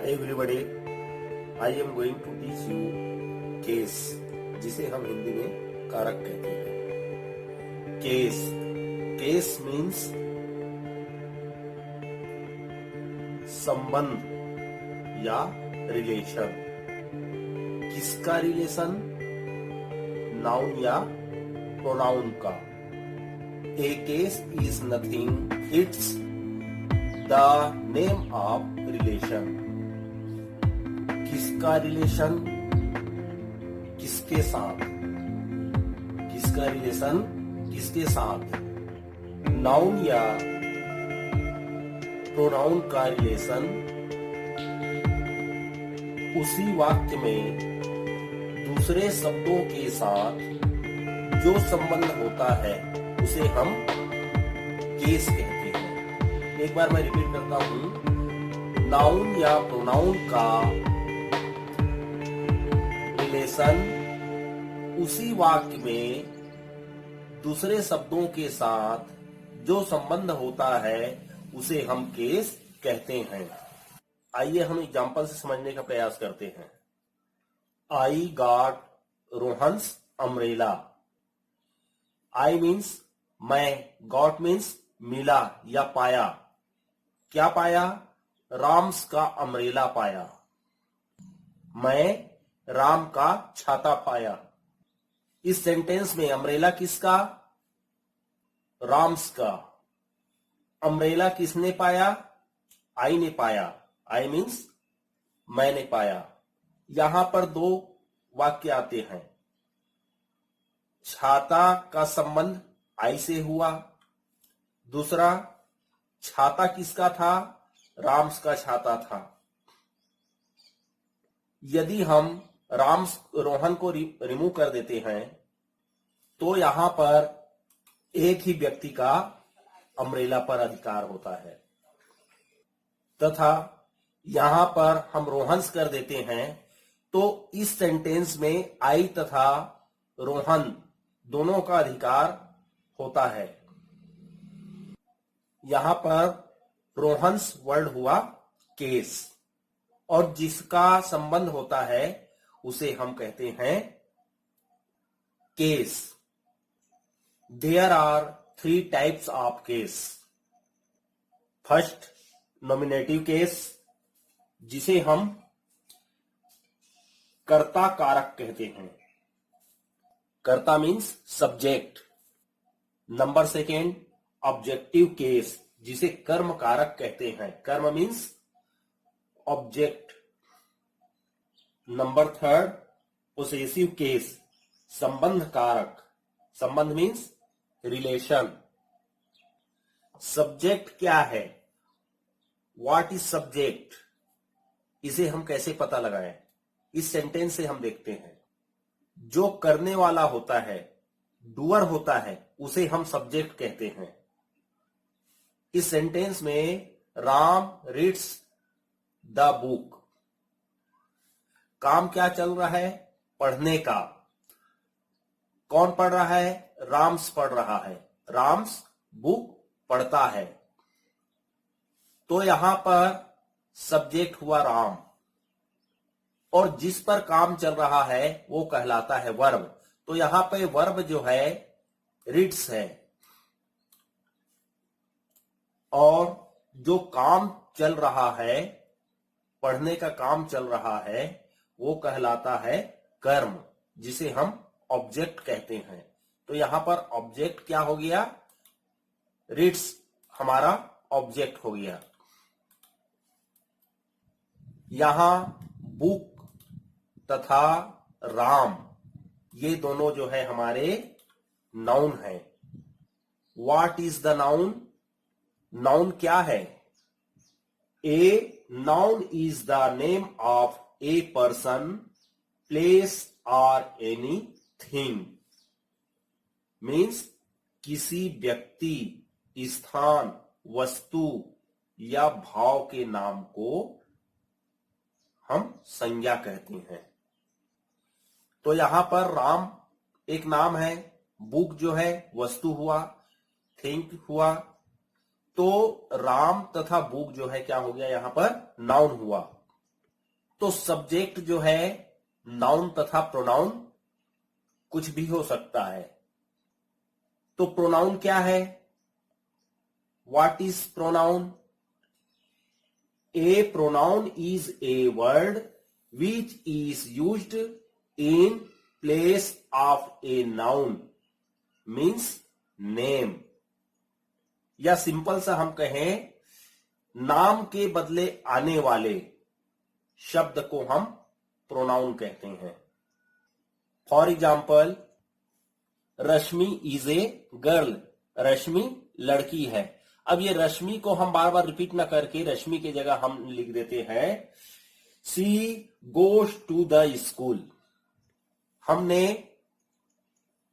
Hi everybody, I am going to teach you case, जिसे हम हिंदी में कारक कहते हैं। केस केस मीन्स संबंध या रिलेशन। किसका रिलेशन? नाउन या प्रोनाउन का। A case is nothing, it's the name of relation. किसका रिलेशन? किसके साथ? किसका रिलेशन किसके साथ? नाउन या प्रोनाउन का रिलेशन उसी वाक्य में दूसरे शब्दों के साथ जो संबंध होता है उसे हम केस कहते हैं। एक बार मैं रिपीट करता हूं। नाउन या प्रोनाउन का रिलेशन उसी वाक्य में दूसरे शब्दों के साथ जो संबंध होता है उसे हम केस कहते हैं। आइए हम एग्जाम्पल से समझने का प्रयास करते हैं। I got Rohan's umbrella. I means मैं, गॉट मीन्स मिला या पाया। क्या पाया? राम्स का अम्ब्रेला पाया। मैं राम का छाता पाया। इस सेंटेंस में अम्ब्रेला किसका? राम्स का। अम्ब्रेला किसने पाया? आई ने पाया। आई मीन्स मैंने पाया। यहां पर दो वाक्य आते हैं। छाता का संबंध आई से हुआ। दूसरा, छाता किसका था? राम्स का छाता था। यदि हम राम्स रोहन को रिमूव कर देते हैं तो यहां पर एक ही व्यक्ति का अम्ब्रेला पर अधिकार होता है, तथा यहां पर हम रोहन्स कर देते हैं तो इस सेंटेंस में आई तथा रोहन दोनों का अधिकार होता है। यहां पर रोहन्स वर्ड हुआ केस, और जिसका संबंध होता है उसे हम कहते हैं case. There are 3 types of case. First, nominative case, जिसे हम कर्ता कारक कहते हैं। कर्ता means subject. Number second, objective case, जिसे कर्म कारक कहते हैं। कर्म means object. Number third, possessive case, संबंध कारक। संबंध मीन्स रिलेशन। सब्जेक्ट क्या है? What is subject? इसे हम कैसे पता लगाएं? इस सेंटेंस से हम देखते हैं। जो करने वाला होता है, डूअर होता है, उसे हम सब्जेक्ट कहते हैं। इस सेंटेंस में राम रीड्स द बुक। काम क्या चल रहा है? पढ़ने का। कौन पढ़ रहा है? राम्स पढ़ रहा है। राम्स बुक पढ़ता है। तो यहां पर सब्जेक्ट हुआ राम, और जिस पर काम चल रहा है वो कहलाता है वर्ब। तो यहां पे वर्ब जो है रीड्स है, और जो काम चल रहा है, पढ़ने का काम चल रहा है, वो कहलाता है कर्म, जिसे हम ऑब्जेक्ट कहते हैं। तो यहां पर ऑब्जेक्ट क्या हो गया? रीड्स हमारा ऑब्जेक्ट हो गया। यहां बुक तथा राम, ये दोनों जो है हमारे नाउन है। What is the noun? Noun क्या है? A noun is the name of a person, place और एनी थिंग। मीन्स किसी व्यक्ति, स्थान, वस्तु या भाव के नाम को हम संज्ञा कहते हैं। तो यहां पर राम एक नाम है, बुक जो है वस्तु हुआ, थिंक हुआ। तो राम तथा बुक जो है क्या हो गया? यहां पर नाउन हुआ। तो सब्जेक्ट जो है नाउन तथा प्रोनाउन कुछ भी हो सकता है। तो प्रोनाउन क्या है? What is pronoun? A pronoun is a word which is used in place of a noun, means name. या सिंपल सा हम कहें, नाम के बदले आने वाले शब्द को हम प्रोनाउन कहते हैं। For example, Rashmi is a girl, Rashmi लड़की है। अब ये रश्मि को हम बार बार रिपीट ना करके रश्मि की जगह हम लिख देते हैं she goes to the school. हमने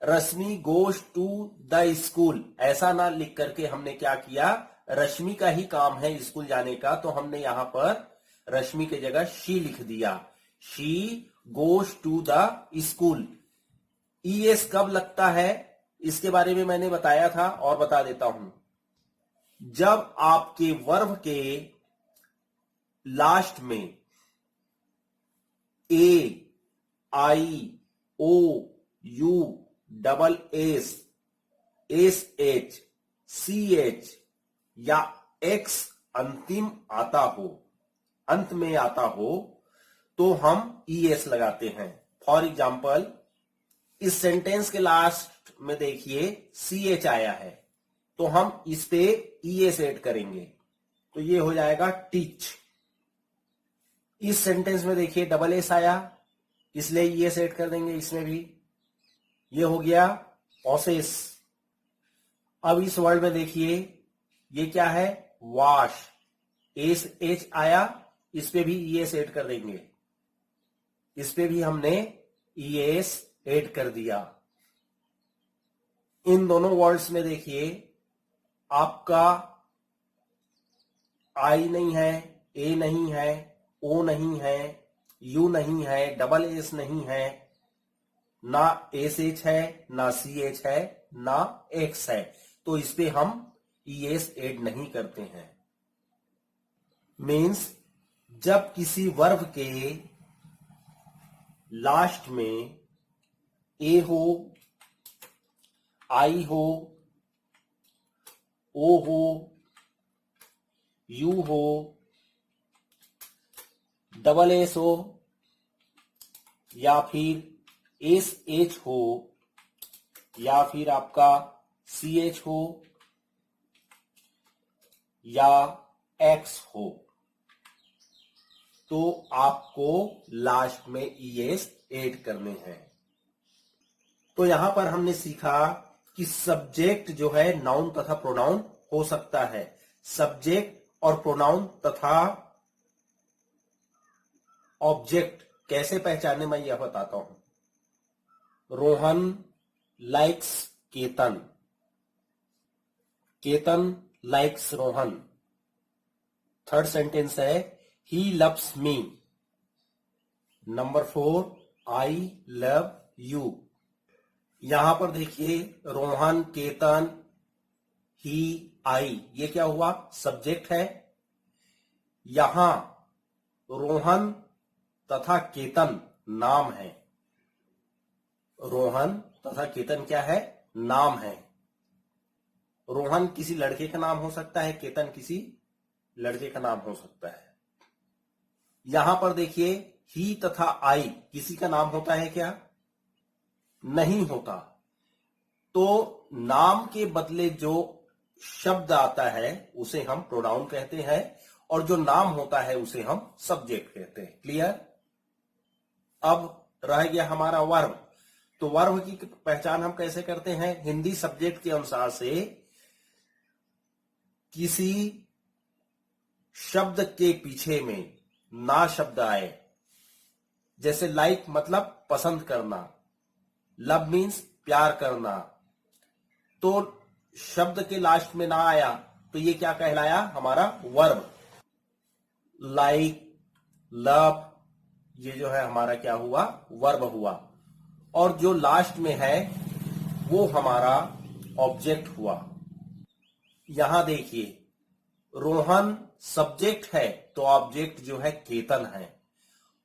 रश्मि गोज टू द स्कूल ऐसा ना लिख करके हमने क्या किया, रश्मि का ही काम है स्कूल जाने का, तो हमने यहां पर रश्मि की जगह शी लिख दिया। She goes to the school. ES कब लगता है इसके बारे में मैंने बताया था और बता देता हूं। जब आपके वर्ब के लास्ट में A, I, O, U, double S, S H, C H या एक्स अंतिम आता हो, अंत में आता हो, तो हम ईएस लगाते हैं। फॉर एग्जाम्पल, इस सेंटेंस के लास्ट में देखिए सी एच आया है, तो हम इस पे ईएस ऐड करेंगे, तो ये हो जाएगा टीच। इस सेंटेंस में देखिए डबल एस आया, इसलिए ईएस ऐड कर देंगे इसमें भी, ये हो गया ऑसेस। अब इस वर्ड में देखिए ये क्या है, वॉश, एस एच आया, इस पे भी ईएस ऐड कर देंगे, इस पे भी हमने ईएस ऐड कर दिया। इन दोनों वर्ड्स में देखिए आपका आई नहीं है, ए नहीं है, ओ नहीं है, यू नहीं है, डबल एस नहीं है, ना एस एच है, ना सी एच है, ना एक्स है, तो इस पे हम ईएस ऐड नहीं करते हैं। मीन्स जब किसी वर्ब के लास्ट में ए हो, आई हो, ओ हो, यू हो, डबल एस हो या फिर एस एच हो या फिर आपका सी एच हो या एक्स हो, तो आपको लास्ट में ईएस ऐड करने हैं। तो यहां पर हमने सीखा कि सब्जेक्ट जो है नाउन तथा प्रोनाउन हो सकता है। सब्जेक्ट और प्रोनाउन तथा ऑब्जेक्ट कैसे पहचाने, मैं यह बताता हूं। Rohan likes Ketan, Ketan likes Rohan. Third sentence है he loves me. Number 4, I love you. यहां पर देखिए रोहन, केतन, ही, आई, ये क्या हुआ, सब्जेक्ट है। यहां रोहन तथा केतन नाम है। रोहन तथा केतन क्या है, नाम है। रोहन किसी लड़के का नाम हो सकता है, केतन किसी लड़के का नाम हो सकता है। यहां पर देखिए ही तथा आई किसी का नाम होता है क्या, नहीं होता। तो नाम के बदले जो शब्द आता है उसे हम प्रोनाउन कहते हैं और जो नाम होता है उसे हम सब्जेक्ट कहते हैं। क्लियर? अब रह गया हमारा वर्ब। तो वर्ब की पहचान हम कैसे करते हैं, हिंदी सब्जेक्ट के अनुसार से किसी शब्द के पीछे में ना शब्द आए। जैसे लाइक मतलब पसंद करना, लव मीन्स प्यार करना, तो शब्द के लास्ट में ना आया तो ये क्या कहलाया, हमारा वर्ब। लाइक, लव, ये जो है हमारा क्या हुआ, वर्ब हुआ। और जो लास्ट में है वो हमारा ऑब्जेक्ट हुआ। यहां देखिए रोहन सब्जेक्ट है तो ऑब्जेक्ट जो है केतन है,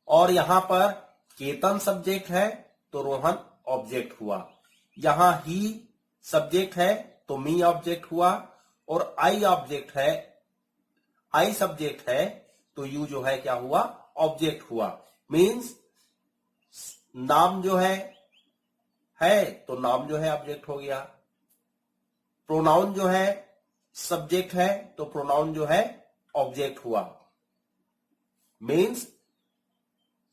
और यहां पर केतन सब्जेक्ट है तो रोहन ऑब्जेक्ट हुआ। यहां ही सब्जेक्ट है तो मी ऑब्जेक्ट हुआ, और आई ऑब्जेक्ट है, आई सब्जेक्ट है तो यू जो है क्या हुआ, ऑब्जेक्ट हुआ। मीन्स नाम जो है तो नाम जो है ऑब्जेक्ट हो गया। प्रोनाउन जो है सब्जेक्ट है तो प्रोनाउन जो है ऑब्जेक्ट हुआ। मीन्स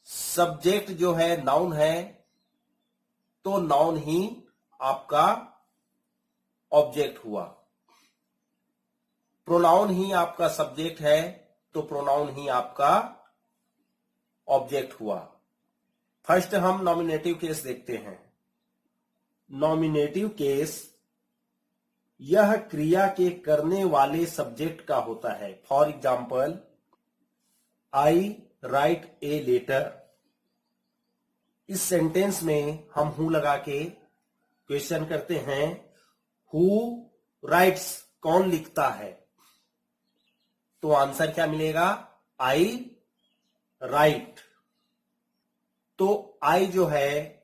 सब्जेक्ट जो है नाउन है तो नाउन ही आपका ऑब्जेक्ट हुआ। प्रोनाउन ही आपका सब्जेक्ट है तो प्रोनाउन ही आपका ऑब्जेक्ट हुआ। फर्स्ट हम नॉमिनेटिव केस देखते हैं। नॉमिनेटिव केस यह क्रिया के करने वाले सब्जेक्ट का होता है। For example, I write a letter. इस सेंटेंस में हम हु लगा के क्वेश्चन करते हैं, हु राइट्स, कौन लिखता है? तो आंसर क्या मिलेगा, आई राइट। तो आई जो है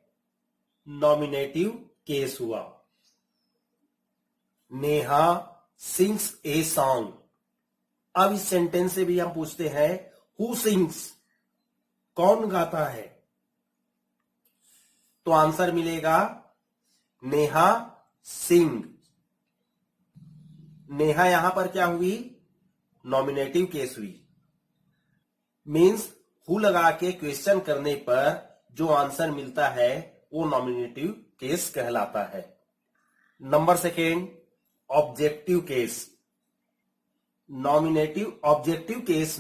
नॉमिनेटिव केस हुआ। Neha sings a song. अब इस सेंटेंस से भी हम पूछते हैं, हु सिंग्स, कौन गाता है? तो आंसर मिलेगा नेहा सिंग। नेहा यहां पर क्या हुई, नॉमिनेटिव केस हुई। मीन्स हु लगा के क्वेश्चन करने पर जो आंसर मिलता है वो नॉमिनेटिव केस कहलाता है। Number second, objective case. Nominative objective case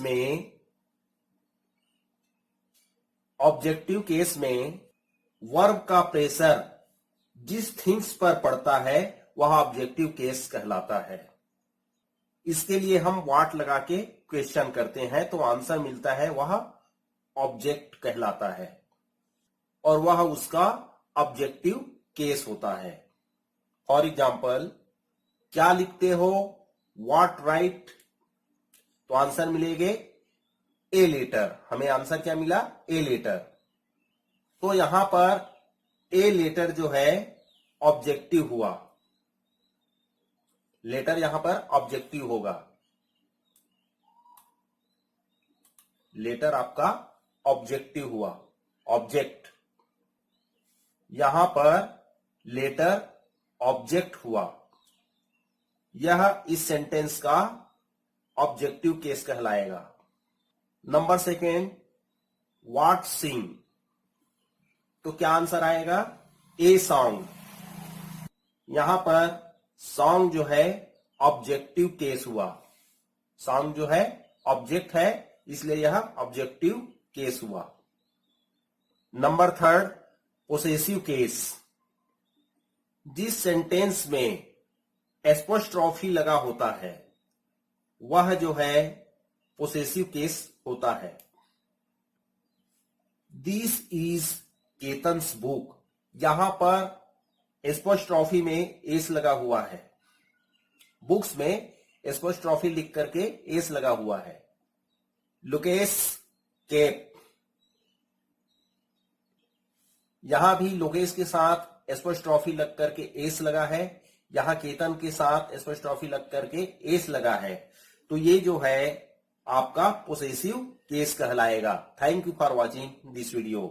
में वर्ब का प्रेशर जिस थिंग्स पर पड़ता है वह ऑब्जेक्टिव केस कहलाता है। इसके लिए हम व्हाट लगा के क्वेश्चन करते हैं तो आंसर मिलता है वह ऑब्जेक्ट कहलाता है, और वह उसका ऑब्जेक्टिव केस होता है। फॉर एग्जाम्पल, क्या लिखते हो, व्हाट राइट, तो आंसर मिलेंगे ए लेटर। हमें आंसर क्या मिला, ए लेटर। तो यहां पर ए लेटर जो है ऑब्जेक्टिव हुआ। लेटर यहां पर ऑब्जेक्टिव होगा। लेटर आपका ऑब्जेक्टिव हुआ, ऑब्जेक्ट। यहां पर लेटर ऑब्जेक्ट हुआ। यह इस सेंटेंस का ऑब्जेक्टिव केस कहलाएगा। नंबर सेकेंड, व्हाट सिंग। तो क्या आंसर आएगा, ए सॉन्ग। यहां पर सॉन्ग जो है ऑब्जेक्टिव केस हुआ। सॉन्ग जो है ऑब्जेक्ट है, इसलिए यह ऑब्जेक्टिव केस हुआ। Number third, possessive case. जिस सेंटेंस में एपोस्ट्रोफी लगा होता है वह जो है पोसेसिव केस होता है। This is Ketan's book. यहां पर एपोस्ट्रोफी में एस लगा हुआ है। बुक्स में एपोस्ट्रोफी लिख करके एस लगा हुआ है। लुकेश केप। यहां भी लोकेश के साथ एपोस्ट्रोफी लग करके एस लगा है। यहां केतन के साथ एपोस्ट्रोफी लग करके एस लगा है। तो ये जो है आपका पोसेसिव केस कहलाएगा। Thank you for watching this video.